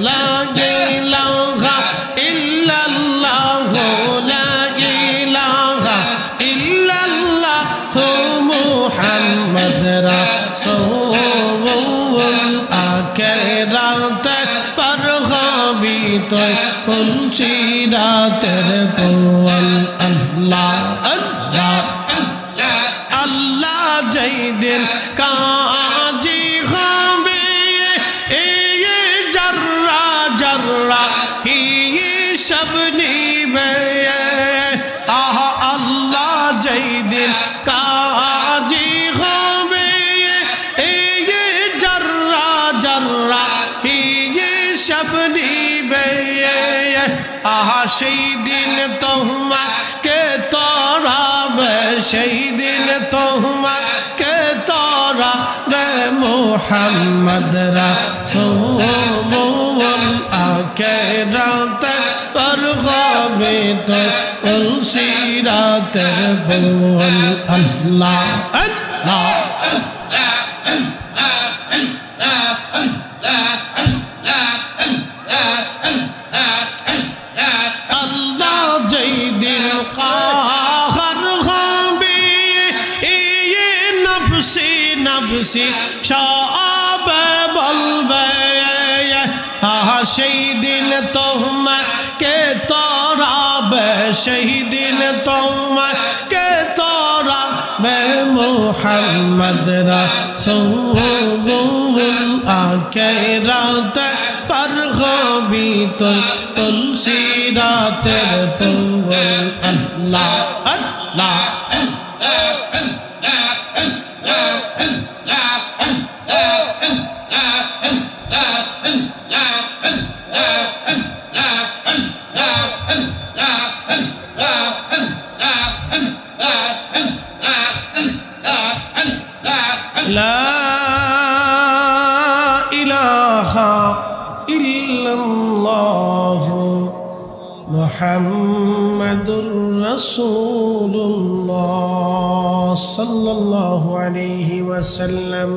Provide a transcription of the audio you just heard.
লা ইলাহা ইল্লাল্লাহ লা ইলাহা ইল্লাল্লাহ মুহাম্মদ রাসূলুল্লাহ আখিরাতে পরগাবিতে পুলসিরাতের কোল আল্লাহ আল্লাহ আল্লাহ যেই দিন কাজী হবে জর্রা জর্রা হিসাব নিবে আহা আল্লাহ যেই দিন কাজী হবে জর্রা জর্রা হিসাব নিবে আহা সেই দিন তোমাকে তরাবে সেই দিন তোমাকে তরাবে মুহাম্মদ রাসূলুল্লাহ আখিরাতে পরগাবিতে পুলসিরাতের কোল আল্লাহ আল্লাহ আল্লাহ যেই দিন কাহার হবে নফসি নফসি সব বলবে সেই দিন তোমাকে তরাবে সেই দিন তোমাকে তরাবে মুহাম্মদ রাসূলুল্লাহ আখিরাতে পরগাবিতে পুলসিরাতের কোল আল্লাহ আল্লাহ লা ইলাহা ইল্লাল্লাহ মুহাম্মাদুর রাসূলুল্লাহ সাল্লাল্লাহু আলাইহি ওয়াসাল্লাম